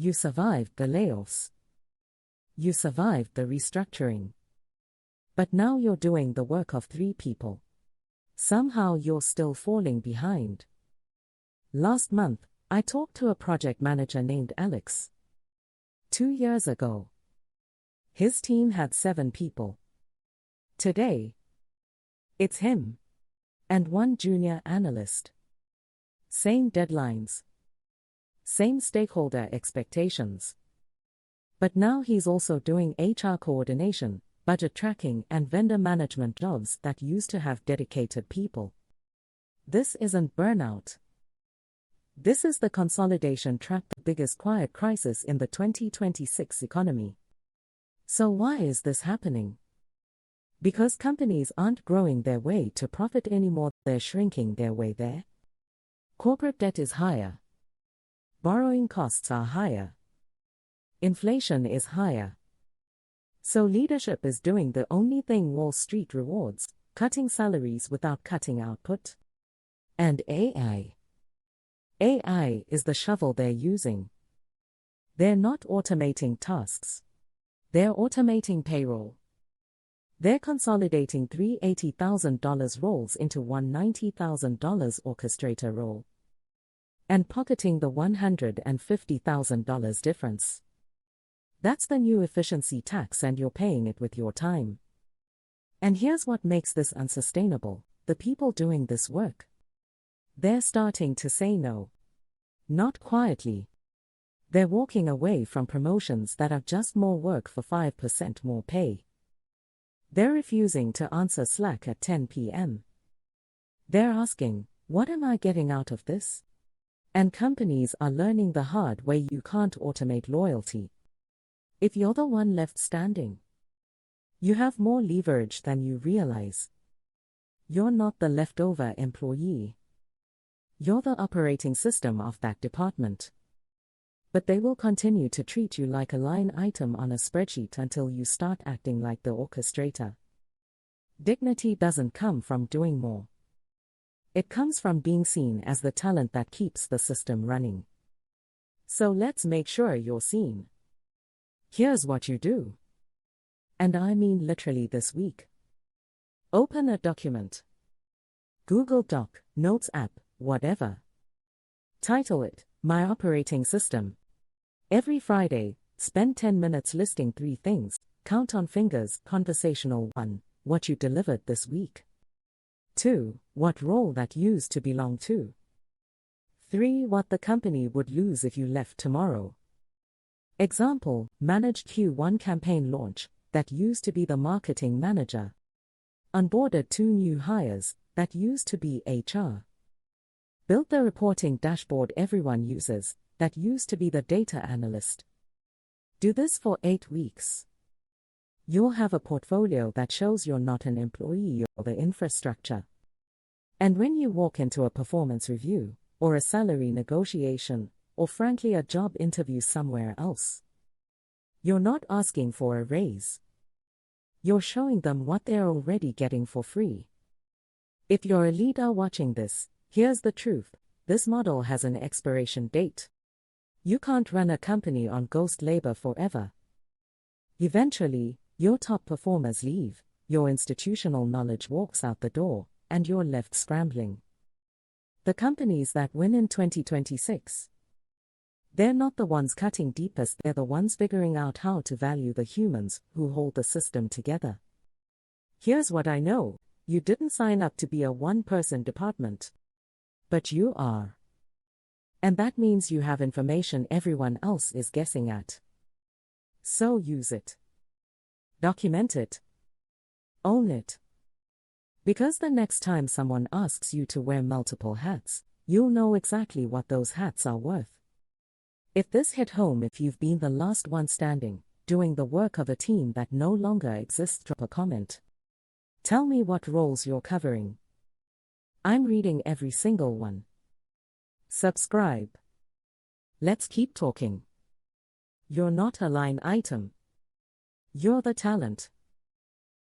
You survived the layoffs. You survived the restructuring. But now you're doing the work of 3 people. Somehow you're still falling behind. Last month, I talked to a project manager named Alex. 2 years ago, his team had 7 people. Today, it's him and 1 junior analyst. Same deadlines. Same stakeholder expectations. But now he's also doing HR coordination, budget tracking, and vendor management jobs that used to have dedicated people. This isn't burnout. This is the consolidation trap, the biggest quiet crisis in the 2026 economy. So why is this happening? Because companies aren't growing their way to profit anymore, they're shrinking their way there. Corporate debt is higher. Borrowing costs are higher. Inflation is higher. So leadership is doing the only thing Wall Street rewards, cutting salaries without cutting output. And AI. AI is the shovel they're using. They're not automating tasks. They're automating payroll. They're consolidating 3 $80,000 roles into one $90,000 orchestrator role. And pocketing the $150,000 difference. That's the new efficiency tax, and you're paying it with your time. And here's what makes this unsustainable: the people doing this work. They're starting to say no. Not quietly. They're walking away from promotions that are just more work for 5% more pay. They're refusing to answer Slack at 10 p.m. They're asking, what am I getting out of this? And companies are learning the hard way: you can't automate loyalty. If you're the one left standing, you have more leverage than you realize. You're not the leftover employee. You're the operating system of that department. But they will continue to treat you like a line item on a spreadsheet until you start acting like the orchestrator. Dignity doesn't come from doing more. It comes from being seen as the talent that keeps the system running. So let's make sure you're seen. Here's what you do. And I mean literally this week. Open a document. Google Doc, Notes app, whatever. Title it, My Operating System. Every Friday, spend 10 minutes listing 3 things. Count on fingers. Conversational 1, what you delivered this week. 2, what role that used to belong to. 3, what the company would lose if you left tomorrow. Example, managed Q1 campaign launch, that used to be the marketing manager. Onboarded 2 new hires, that used to be HR. Built the reporting dashboard everyone uses, that used to be the data analyst. Do this for 8 weeks. You'll have a portfolio that shows you're not an employee, you're the infrastructure. And when you walk into a performance review, or a salary negotiation, or frankly a job interview somewhere else, you're not asking for a raise. You're showing them what they're already getting for free. If you're a leader watching this, here's the truth: this model has an expiration date. You can't run a company on ghost labor forever. Eventually, your top performers leave, your institutional knowledge walks out the door, and you're left scrambling. The companies that win in 2026, they're not the ones cutting deepest, they're the ones figuring out how to value the humans who hold the system together. Here's what I know: you didn't sign up to be a one-person department. But you are. And that means you have information everyone else is guessing at. So use it. Document it. Own it. Because the next time someone asks you to wear multiple hats, you'll know exactly what those hats are worth. If this hit home, if you've been the last one standing, doing the work of a team that no longer exists, drop a comment. Tell me what roles you're covering. I'm reading every single one. Subscribe. Let's keep talking. You're not a line item. You're the talent.